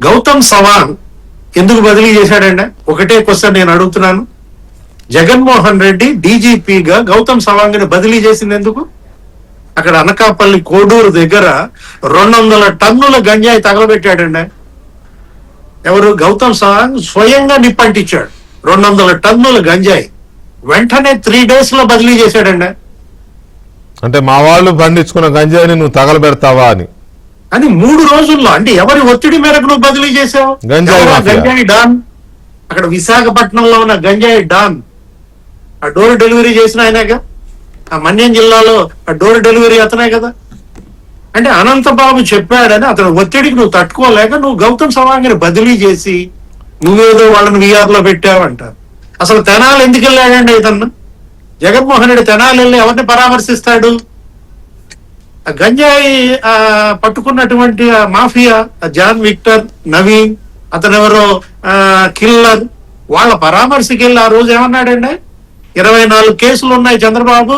గౌతమ్ సవాంగ్ ఎందుకు బదిలీ చేశాడండి? ఒకటే క్వశ్చన్ నేను అడుగుతున్నాను. జగన్మోహన్ రెడ్డి డీజీపీగా గౌతమ్ సవాంగ్ ని బదిలీ చేసింది ఎందుకు? అక్కడ అనకాపల్లి కోడూరు దగ్గర 200 టన్నుల గంజాయి తగలబెట్టాడండి. ఎవరు? గౌతమ్ సవాంగ్ స్వయంగా నిప్పంటించాడు 200 టన్నుల గంజాయి. వెంటనే 3 days లో బదిలీ చేశాడండి. అంటే మా వాళ్ళు పండించుకున్న గంజాయిని నువ్వు తగలబెడతావా అని 3 రోజుల్లో. అంటే ఎవరి ఒత్తిడి మేరకు నువ్వు బదిలీ చేసావు? గంజాయి డాన్, అక్కడ విశాఖపట్నంలో ఉన్న గంజాయి డాన్, ఆ డోర్ డెలివరీ చేసిన ఆయనేగా. ఆ మన్యం జిల్లాలో ఆ డోర్ డెలివరీ అతనే కదా. అంటే అనంతబాబు చెప్పాడని అతను ఒత్తిడికి నువ్వు తట్టుకోలేక నువ్వు గౌతమ్ సవాంగ్ని బదిలీ చేసి నువ్వేదో వాళ్ళని విఆర్ లో పెట్టావంటారు. అసలు తెనాలి ఎందుకు వెళ్ళాడండి ఇతను? జగన్మోహన్ రెడ్డి తెనాలి వెళ్ళి ఎవరిని పరామర్శిస్తాడు? ఆ గంజాయి పట్టుకున్నటువంటి ఆ మాఫియా, జాన్ విక్టర్, నవీన్, అతను ఎవరో కిల్లర్, వాళ్ళ పరామర్శకి వెళ్ళి ఆ రోజు ఏమన్నాడండి? 24 కేసులు ఉన్నాయి చంద్రబాబు,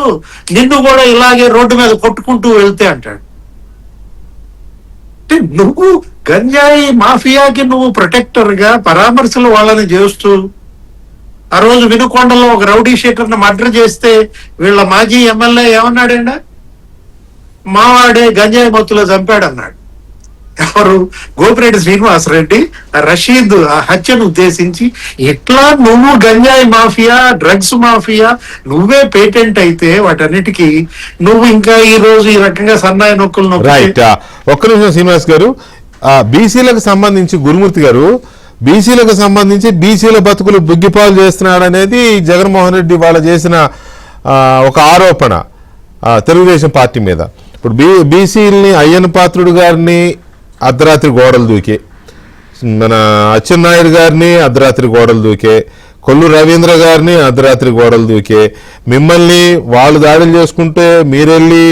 నిన్ను కూడా ఇలాగే రోడ్డు మీద కొట్టుకుంటూ వెళ్తే అంటాడు. అంటే నువ్వు గంజాయి మాఫియాకి నువ్వు ప్రొటెక్టర్ గా పరామర్శలు వాళ్ళని చేస్తూ, ఆ రోజు వినుకొండలో ఒక రౌడీ షీటర్ ని మర్డర్ చేస్తే వీళ్ళ మాజీ ఎమ్మెల్యే ఏమన్నాడండి? మావాడే గంజాయి మత్తులో చంపాడు అన్నాడు. ఎవరు? గోపిరెడ్డి శ్రీనివాసరెడ్డి రషీద్ ఆ హత్యను ఉద్దేశించి ఇట్లా నువ్వు గంజాయి మాఫియా, డ్రగ్స్ మాఫియా నువ్వే పేటెంట్ అయితే వాటన్నిటికీ నువ్వు ఇంకా ఈ రోజు ఈ రకంగా సన్నాయి నొక్కులు రైట్. ఒక్క నిమిషం శ్రీనివాస్ గారు, బీసీలకు సంబంధించి గురుమూర్తి గారు, బీసీలకు సంబంధించి బీసీల బతుకులు బుగ్గిపాలు చేస్తున్నాడు అనేది జగన్మోహన్ రెడ్డి వాళ్ళ చేసిన ఒక ఆరోపణ తెలుగుదేశం పార్టీ మీద. ఇప్పుడు బీసీలని అయ్యన్న పాత్రుడు గారిని అర్ధరాత్రి గోడలు దూకే, మన అచ్చెన్నాయుడు గారిని అర్ధరాత్రి గోడలు దూకే, కొల్లు రవీంద్ర గారిని అర్ధరాత్రి గోడలు దూకే, మిమ్మల్ని వాళ్ళు దాడులు చేసుకుంటే మీరెళ్ళి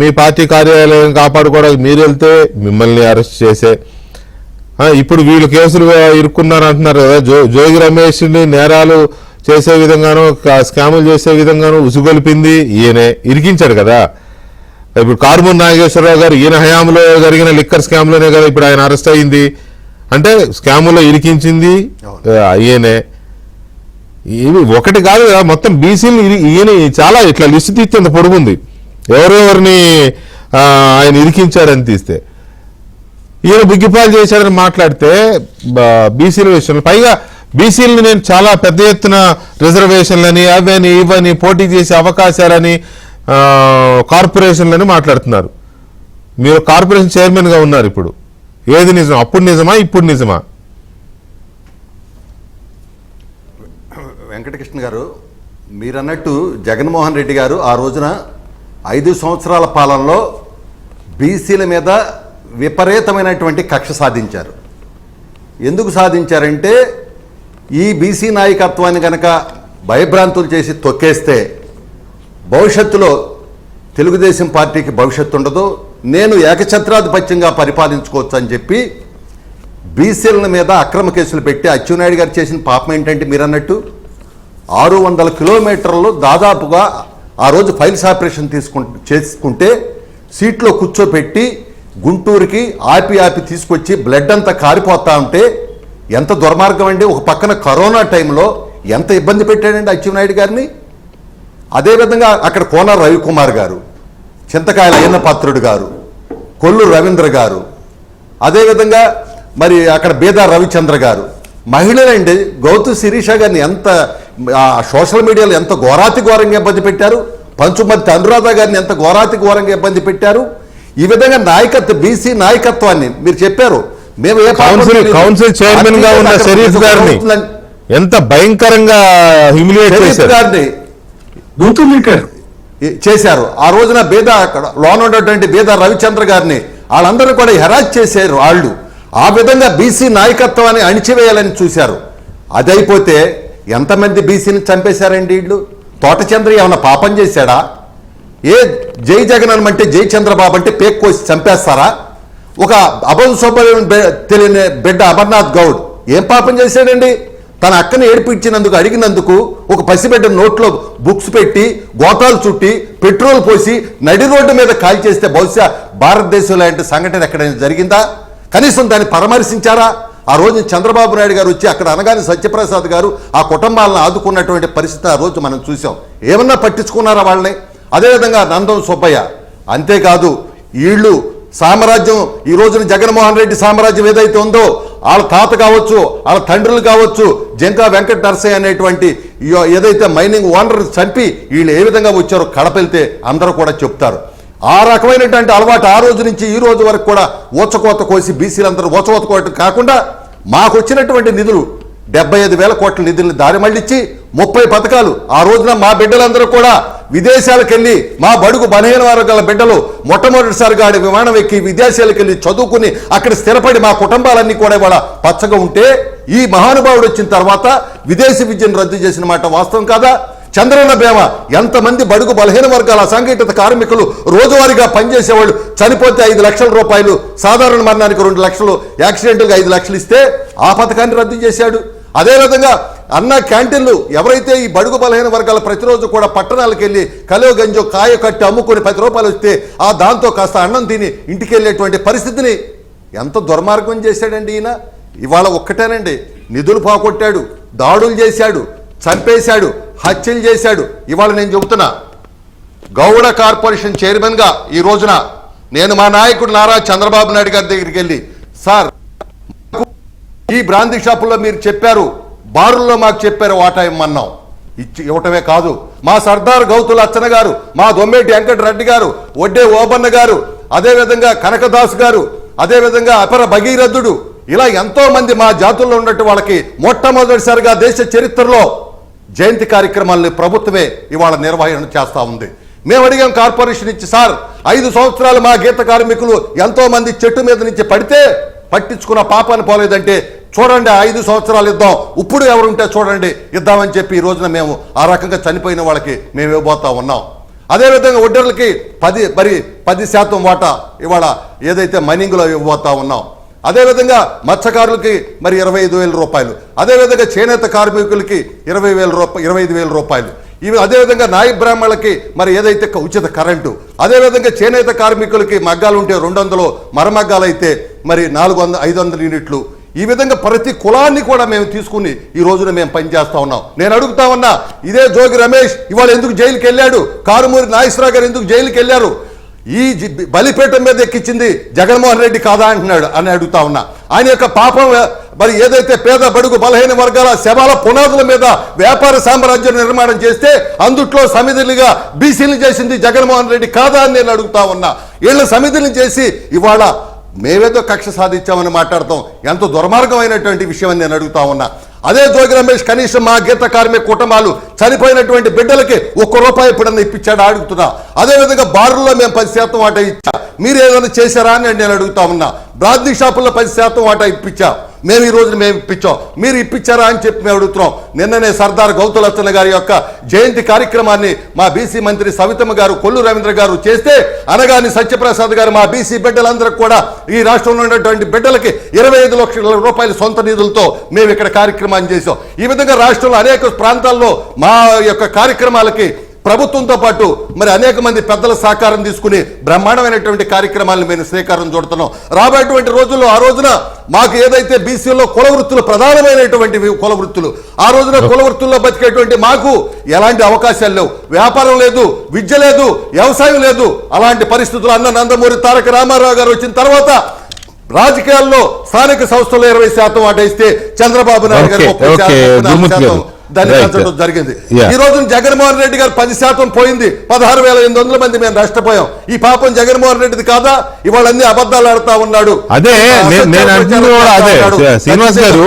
మీ పార్టీ కార్యాలయం కాపాడుకోవడానికి మీరు వెళ్తే మిమ్మల్ని అరెస్ట్ చేసే, ఇప్పుడు వీళ్ళు కేసులు ఇరుక్కున్నారు అంటున్నారు కదా. జోగి రమేష్ని నేరాలు చేసే విధంగానూ స్కాములు చేసే విధంగానూ ఉసుగొలిపింది ఈయనే, ఇరికించాడు కదా. ఇప్పుడు కారుమూరి నాగేశ్వరరావు గారు ఈయన హయాంలో జరిగిన లిక్కర్ స్కామ్లోనే కదా ఇప్పుడు ఆయన అరెస్ట్ అయింది. అంటే స్కాములో ఇరికించింది ఈయనే. ఇవి ఒకటి కాదు కదా, మొత్తం బీసీలు ఈయన చాలా ఇట్లా లిస్టు తీస్తే అంత పొడుగుంది ఎవరెవరిని ఆయన ఇరికించాడని తీస్తే. ఈయన బుగ్గిపాలు చేశాడని మాట్లాడితే బీసీల విషయంలో, పైగా బీసీలని నేను చాలా పెద్ద ఎత్తున రిజర్వేషన్లని అవని ఇవని పోటీ చేసే అవకాశాలని కార్పొరేషన్లని మాట్లాడుతున్నారు. మీరు కార్పొరేషన్ చైర్మన్గా ఉన్నారు. ఇప్పుడు ఏది నిజం? అప్పుడు నిజమా, ఇప్పుడు నిజమా? వెంకటకృష్ణ గారు, మీరన్నట్టు జగన్మోహన్ రెడ్డి గారు ఆ రోజున 5 సంవత్సరాల పాలనలో బీసీల మీద విపరీతమైనటువంటి కక్ష సాధించారు. ఎందుకు సాధించారంటే ఈ బీసీ నాయకత్వాన్ని కనుక భయభ్రాంతులు చేసి తొక్కేస్తే భవిష్యత్తులో తెలుగుదేశం పార్టీకి భవిష్యత్తు ఉండదు, నేను ఏకఛత్రాధిపత్యంగా పరిపాలించుకోవచ్చు అని చెప్పి బీసీల మీద అక్రమ కేసులు పెట్టి అచ్చెన్నాయుడు గారు చేసిన పాపం ఏంటంటే మీరన్నట్టు 600 కిలోమీటర్లు దాదాపుగా ఆ రోజు ఫైల్స్ ఆపరేషన్ చేసుకుంటే సీట్లో కూర్చోపెట్టి గుంటూరుకి ఆపి తీసుకొచ్చి బ్లడ్ అంతా కారిపోతా ఉంటే ఎంత దుర్మార్గం అండి. ఒక పక్కన కరోనా టైంలో ఎంత ఇబ్బంది పెట్టాడండి అచ్చెన్నాయుడు గారిని. అదేవిధంగా అక్కడ కోన రవికుమార్ గారు, చింతకాయల అయ్యన్నపాత్రుడు గారు, కొల్లు రవీంద్ర గారు, అదేవిధంగా మరి అక్కడ బీదా రవిచంద్ర గారు, మహిళలండి గౌతు శిరీష గారిని ఎంత సోషల్ మీడియాలో ఎంత ఘోరాతి ఘోరంగా ఇబ్బంది పెట్టారు. పంచుమతి అనురాధ గారిని ఎంత ఘోరాతి ఘోరంగా ఇబ్బంది పెట్టారు. ఈ విధంగా నాయకత్వం, బీసీ నాయకత్వాన్ని మీరు చెప్పారు. మేము ఏ కౌన్సిల్ చైర్మన్ గా ఉన్న షరీఫ్ గారిని ఎంత భయంకరంగా హ్యూమిలియేట్ చేశారు గారిని చేశారు. ఆ రోజున బీదా లోన్ ఉన్నటువంటి బీదా రవిచంద్ర గారిని వాళ్ళందరూ కూడా హెరాస్ చేశారు వాళ్ళు. ఆ విధంగా బీసీ నాయకత్వాన్ని అణిచివేయాలని చూశారు. అదైపోతే ఎంతమంది బీసీని చంపేశారండి వీళ్ళు. తోటచంద్ర ఏమన్నా పాపం చేశాడా? ఏ జై జగన్ అంటే జై చంద్రబాబు అంటే పేక్ కోసి చంపేస్తారా? ఒక అబద్ధ సౌభాగ్యం తెలియని బిడ్డ అమర్నాథ్ గౌడ్ ఏం పాపం చేశాడండి? తన అక్కని ఏడిపించినందుకు అడిగినందుకు ఒక పసిబిడ్డ నోట్లో బుక్స్ పెట్టి గోతాలు చుట్టి పెట్రోల్ పోసి నడి రోడ్డు మీద కాల్ చేస్తే బహుశా భారతదేశంలో లాంటి సంఘటన ఎక్కడైనా జరిగిందా? కనీసం దాన్ని పరామర్శించారా? ఆ రోజు చంద్రబాబు నాయుడు గారు వచ్చి అక్కడ అనగానే సత్యప్రసాద్ గారు ఆ కుటుంబాలను ఆదుకున్నటువంటి పరిస్థితి ఆ రోజు మనం చూసాం. ఏమన్నా పట్టించుకున్నారా వాళ్ళని? అదేవిధంగా నందం సుబ్బయ్య. అంతేకాదు వీళ్ళు సామ్రాజ్యం, ఈ రోజున జగన్మోహన్ రెడ్డి సామ్రాజ్యం ఏదైతే ఉందో వాళ్ళ తాత కావచ్చు, వాళ్ళ తండ్రులు కావచ్చు, జంకా వెంకట నరసయ్య అనేటువంటి ఏదైతే మైనింగ్ ఓనర్ చంపి వీళ్ళు ఏ విధంగా వచ్చారో కడపెళ్తే అందరూ కూడా చెప్తారు. ఆ రకమైనటువంటి అలవాటు ఆ రోజు నుంచి ఈ రోజు వరకు కూడా ఊచకోత కోసి బీసీలందరూ ఊచకోత కోత కాకుండా మాకు వచ్చినటువంటి నిధులు 75,000 కోట్ల నిధులను దారి మళ్ళించి 30 పథకాలు ఆ రోజున మా బిడ్డలందరూ కూడా విదేశాలకు వెళ్ళి, మా బడుగు బలహీన వర్గాల బిడ్డలు మొట్టమొదటిసారిగా విమానం ఎక్కి విదేశాలకు వెళ్ళి చదువుకుని అక్కడ స్థిరపడి మా కుటుంబాలన్నీ కూడా ఇవాళ పచ్చగా ఉంటే ఈ మహానుభావుడు వచ్చిన తర్వాత విదేశీ విద్యను రద్దు చేసిన మాట వాస్తవం కాదా? చంద్రన్న బేమ ఎంతమంది బడుగు బలహీన వర్గాల అసంఘటిత కార్మికులు రోజువారీగా పనిచేసేవాళ్ళు చనిపోతే 5 లక్షల రూపాయలు, సాధారణ మరణానికి 2 లక్షలు, యాక్సిడెంట్గా 5 లక్షలు ఇస్తే ఆ పథకాన్ని రద్దు చేశాడు. అదేవిధంగా అన్న క్యాంటీన్లు ఎవరైతే ఈ బడుగు బలహీన వర్గాల ప్రతిరోజు కూడా పట్టణాలకు వెళ్ళి కలో గంజో కాయ కట్టి అమ్ముకొని 10 రూపాయలు వస్తే ఆ దాంతో కాస్త అన్నం తిని ఇంటికి వెళ్ళేటువంటి పరిస్థితిని ఎంత దుర్మార్గం చేశాడండి ఈయన. ఇవాళ ఒక్కటేనండి, నిధులు పోగొట్టాడు, దాడులు చేశాడు, చంపేశాడు, హత్యలు చేశాడు. ఇవాళ నేను చెబుతున్నా, గౌడ కార్పొరేషన్ చైర్మన్గా ఈ రోజున నేను మా నాయకుడు నారా చంద్రబాబు నాయుడు గారి దగ్గరికి వెళ్ళి, సార్ ఈ బ్రాందీ షాపుల్లో మీరు చెప్పారు, బారుల్లో మాకు చెప్పారు వాటా ఇమ్మన్నాం, ఇవ్వటమే కాదు మా సర్దార్ గౌతుల అచ్చన గారు, మా దొమ్మేటి వెంకటరెడ్డి గారు, ఒడ్డే ఓబన్న గారు, అదేవిధంగా కనకదాస్ గారు, అదేవిధంగా అపర భగీరథుడు, ఇలా ఎంతో మంది మా జాతుల్లో ఉన్నట్టు వాళ్ళకి మొట్టమొదటిసారిగా దేశ చరిత్రలో జయంతి కార్యక్రమాలని ప్రభుత్వమే ఇవాళ నిర్వహణ చేస్తూ ఉంది. మేము అడిగాం కార్పొరేషన్ ఇచ్చి, సార్ 5 సంవత్సరాలు మా గీత కార్మికులు ఎంతో మంది చెట్టు మీద నుంచి పడితే పట్టించుకున్న పాపాన్ని పోలేదంటే చూడండి 5 సంవత్సరాలు ఇద్దాం, ఇప్పుడు ఎవరుంటే చూడండి ఇద్దామని చెప్పి ఈ రోజున మేము ఆ రకంగా చనిపోయిన వాళ్ళకి మేము ఇవ్వబోతా ఉన్నాం. అదేవిధంగా ఒడ్డర్లకి 10% వాటా ఇవాళ ఏదైతే మైనింగ్లో ఇవ్వబోతా ఉన్నాం. అదేవిధంగా మత్స్యకారులకి మరి 25,000 రూపాయలు, అదేవిధంగా చేనేత కార్మికులకి 25,000 రూపాయలు, ఇవి అదేవిధంగా నాయ బ్రాహ్మణులకి మరి ఏదైతే ఉచిత కరెంటు, అదేవిధంగా చేనేత కార్మికులకి మగ్గాలు ఉంటే 200, మరమగ్గాలు అయితే మరి 500 యూనిట్లు. ఈ విధంగా ప్రతి కులాన్ని కూడా మేము తీసుకుని ఈ రోజున మేము పనిచేస్తా ఉన్నాం. నేను అడుగుతా ఉన్నా, ఇదే జోగి రమేష్ ఇవాళ ఎందుకు జైలుకి వెళ్ళాడు? కారుమూరి నాగేశ్వరరావు గారు ఎందుకు జైలుకి వెళ్ళారు? ఈ బలిపీఠం మీద ఎక్కించింది జగన్మోహన్ రెడ్డి కాదా అంటున్నాడు అని అడుగుతా ఉన్నా. ఆయన యొక్క పాపం మరి ఏదైతే పేద బడుగు బలహీన వర్గాల శవాల పునాదుల మీద వ్యాపార సామ్రాజ్యం నిర్మాణం చేస్తే అందుట్లో సమిధులుగా బీసీలు చేసింది జగన్మోహన్ రెడ్డి కాదా అని నేను అడుగుతా ఉన్నా. వీళ్ళ సమిధులను చేసి ఇవాళ మేమేదో కక్ష సాధించామని మాట్లాడతాం ఎంత దుర్మార్గమైనటువంటి విషయం అని నేను అడుగుతా ఉన్నా. అదే జోగి రమేష్ కనీసం మా గీత కార్మిక కుటుంబాలు చనిపోయినటువంటి బిడ్డలకి ₹1 ఎప్పుడన్నా ఇప్పించాడు అడుగుతున్నా. అదేవిధంగా బారుల్లో మేము 10% వాటా ఇచ్చా, మీరు ఏదైనా చేశారా అని నేను అడుగుతా ఉన్నా. బ్రాందీ షాపుల్లో 10% వాటా ఇప్పించా, మేము ఈ రోజు మేము ఇప్పించాం, మీరు ఇప్పించారా అని చెప్పి మేము అడుగుతున్నాం. నిన్ననే సర్దార్ గౌతులచ్చన్న గారి యొక్క జయంతి కార్యక్రమాన్ని మా బీసీ మంత్రి సవితమ్మ గారు, కొల్లు రవీంద్ర గారు చేస్తే అనగాని సత్యప్రసాద్ గారు మా బీసీ బిడ్డలందరికీ కూడా ఈ రాష్ట్రంలో ఉన్నటువంటి బిడ్డలకి 25 లక్షల రూపాయల సొంత నిధులతో మేము ఇక్కడ కార్యక్రమాన్ని చేసాం. ఈ విధంగా రాష్ట్రంలో అనేక ప్రాంతాల్లో మా యొక్క కార్యక్రమాలకి ప్రభుత్వంతో పాటు మరి అనేక మంది పెద్దల సహకారం తీసుకుని బ్రహ్మాండమైనటువంటి కార్యక్రమాలను మేము శ్రీకారం చుడుతున్నాం. రాబోయేటువంటి రోజుల్లో ఆ రోజున మాకు ఏదైతే బీసీలో కుల వృత్తులు ప్రధానమైనటువంటి కుల వృత్తులు, ఆ రోజున కుల వృత్తుల్లో బతికేటువంటి మాకు ఎలాంటి అవకాశాలు లేవు, వ్యాపారం లేదు, విద్య లేదు, వ్యవసాయం లేదు. అలాంటి పరిస్థితులు అన్న నందమూరి తారక రామారావు గారు వచ్చిన తర్వాత రాజకీయాల్లో స్థానిక సంస్థలు 20% వాటేస్తే చంద్రబాబు నాయుడు గారు 30% దాన్ని పెంచడం జరిగింది. ఈ రోజు జగన్మోహన్ రెడ్డి గారు 10% పోయింది, 16,800 మంది మేము నష్టపోయాం. ఈ పాపం జగన్మోహన్ రెడ్డిది కాదా? ఇవాళ అన్ని అబద్ధాలు ఆడుతా ఉన్నాడు. అదే శ్రీనివాస్ గారు,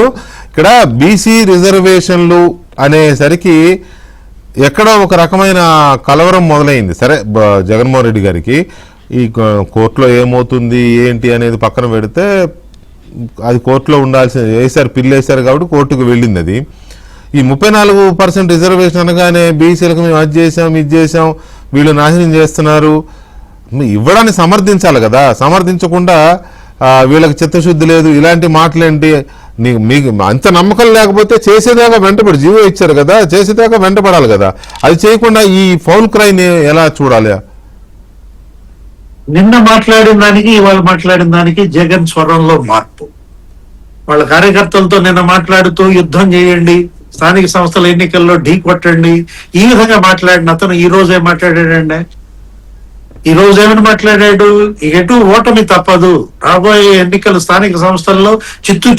ఇక్కడ బీసీ రిజర్వేషన్లు అనేసరికి ఎక్కడో ఒక రకమైన కలవరం మొదలైంది. సరే, జగన్మోహన్ రెడ్డి గారికి ఈ కోర్టులో ఏమవుతుంది ఏంటి అనేది పక్కన పెడితే, అది కోర్టులో ఉండాల్సిన వేశారు, పిల్లు వేశారు కాబట్టి కోర్టుకు వెళ్ళింది. అది ఈ 34% రిజర్వేషన్ అనగానే బీసీలకు మేము అది చేసాం ఇది చేసాం, వీళ్ళు నాశనం చేస్తున్నారు, ఇవ్వడాన్ని సమర్థించాలి కదా. సమర్థించకుండా వీళ్ళకి చిత్తశుద్ధి లేదు, ఇలాంటి మాటలేంటి? మీకు అంత నమ్మకం లేకపోతే చేసేదాకా వెంటపడి, జీవో ఇచ్చారు కదా, చేసేదాకా వెంటపడాలి కదా. అది చేయకుండా ఈ ఫౌల్ క్రైని ఎలా చూడాలి? నిన్న మాట్లాడిన దానికి ఇవాళ మాట్లాడిన దానికి జగన్ స్వరంలో మార్పు. వాళ్ళ కార్యకర్తలతో నిన్న మాట్లాడుతూ యుద్ధం చేయండి, స్థానిక సంస్థల ఎన్నికల్లో ఢీ కొట్టండి, ఈ విధంగా మాట్లాడిన అతను ఈ రోజు ఏం మాట్లాడాడండి? ఈ రోజు ఏమని మాట్లాడాడు? ఎటు ఓటమి తప్పదు, రాబోయే ఎన్నికలు స్థానిక సంస్థల్లో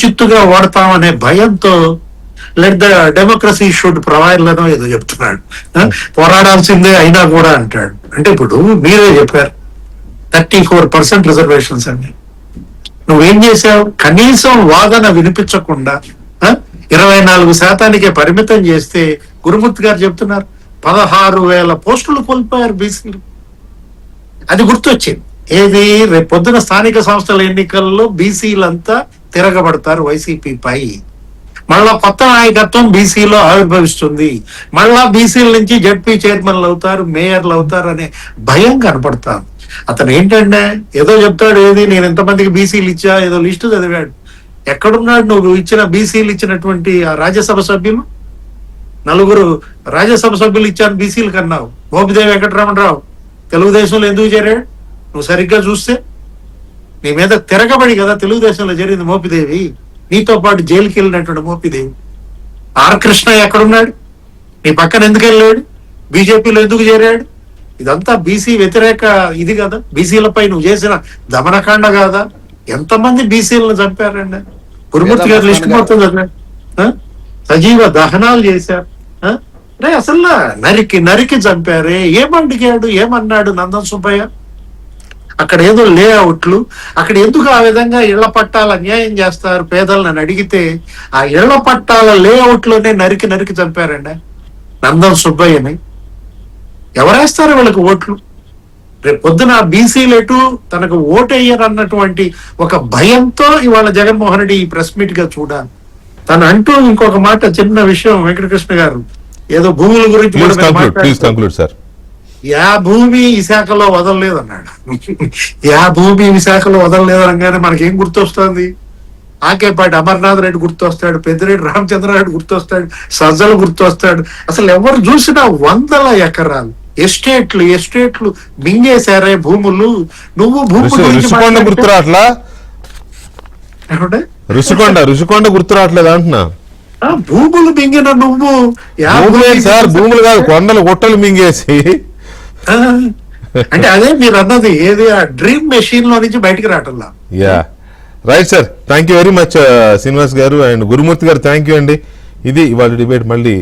చిత్తుగా ఓడతామనే భయంతో లెట్ ద డెమోక్రసీ షుడ్ ప్రొవైడ్లను ఏదో చెప్తున్నాడు. పోరాడాల్సిందే అయినా కూడా అంటాడు. అంటే ఇప్పుడు మీరే చెప్పారు 34% రిజర్వేషన్స్ అండి. నువ్వేం చేశావు? కనీసం వాదన వినిపించకుండా 24% పరిమితం చేస్తే గురుమూర్తి గారు చెప్తున్నారు 16,000 పోస్టులు కోల్పోయారు బీసీలు. అది గుర్తొచ్చింది. ఏది? రేపు పొద్దున స్థానిక సంస్థల ఎన్నికల్లో బీసీలంతా తిరగబడతారు వైసీపీ పై. మళ్ళా కొత్త నాయకత్వం బీసీలో ఆవిర్భవిస్తుంది, మళ్ళా బీసీల నుంచి జడ్పీ చైర్మన్లు అవుతారు, మేయర్లు అవుతారు అనే భయం కనపడతారు. అతను ఏంటంటే ఏదో చెప్తాడు, ఏది నేను ఎంతమందికి బీసీలు ఇచ్చా, ఏదో లిస్టు చదివాడు. ఎక్కడున్నాడు నువ్వు ఇచ్చిన బీసీలు ఇచ్చినటువంటి ఆ రాజ్యసభ సభ్యులు? 4 రాజ్యసభ సభ్యులు ఇచ్చాను బీసీలకు అన్నావు. మోపిదేవి వెంకటరమణరావు తెలుగుదేశంలో ఎందుకు చేరాడు? నువ్వు సరిగ్గా చూస్తే నీ మీద తిరగబడి కదా తెలుగుదేశంలో జరిగింది మోపిదేవి. నీతో పాటు జైలుకి వెళ్ళినటువంటి మోపిదేవి. ఆర్ కృష్ణ ఎక్కడున్నాడు? నీ పక్కన ఎందుకు వెళ్ళాడు? బీజేపీలో ఎందుకు చేరాడు? ఇదంతా బీసీ వ్యతిరేక ఇది కదా, బీసీలపై నువ్వు చేసిన దమనకాండ కాదా? ఎంతమంది బీసీలను చంపారండి? గురుమూర్తి గారు లిస్ట్ మొత్తం చదివారు. సజీవ దహనాలు చేశారు. అసలు నరికి చంపారే. ఏమడిగాడు, ఏమన్నాడు నందన్ సుబ్బయ్య? అక్కడ ఏదో లేఅవుట్లు, అక్కడ ఎందుకు ఆ విధంగా ఇళ్ల పట్టాల అన్యాయం చేస్తారు పేదలను అడిగితే, ఆ ఇళ్ల పట్టాల లేఅవుట్ లోనే నరికి చంపారండి నందన్ సుబ్బయ్యని. ఎవరేస్తారు వీళ్ళకి ఓట్లు? రేపు పొద్దున బీసీలు ఎటు తనకు ఓటు వేయరన్నటువంటి ఒక భయంతో ఇవాళ జగన్మోహన్ రెడ్డి ఈ ప్రెస్ మీట్ గా చూడాలి. తను అంటూ ఇంకొక మాట, చిన్న విషయం, వెంకటకృష్ణ గారు ఏదో భూముల గురించి, యా భూమి విశాఖలో వదలలేదు అన్నాడు. యా భూమి విశాఖలో వదలలేదు అనగానే మనకేం గుర్తొస్తుంది? ఆకేపాటి అమర్నాథ్ రెడ్డి గుర్తొస్తాడు, పెద్దిరెడ్డి రామచంద్రారెడ్డి గుర్తొస్తాడు, సజ్జలు గుర్తొస్తాడు. అసలు ఎవరు చూసినా 100 ఎకరాలు ఎస్టేట్లు మింగేశారే భూములు. నువ్వు రుషికొండ గుర్తురాట్లా? రుషికొండ గుర్తురాట్లేదు అంటున్నా. భూములు మింగిన నువ్వు సార్, భూములు కాదు, కొండలు గుట్టలు మింగేసి. అంటే అదే మీరు అన్నది, ఏది ఆ డ్రీమ్ మెషిన్ లో నుంచి బయటికి రావట్లా. Yeah right sir, thank you very much Srinivas గారు అండ్ గురుమూర్తి గారు, థ్యాంక్ యూ అండి. ఇది ఇవాళ డిబేట్. మళ్ళీ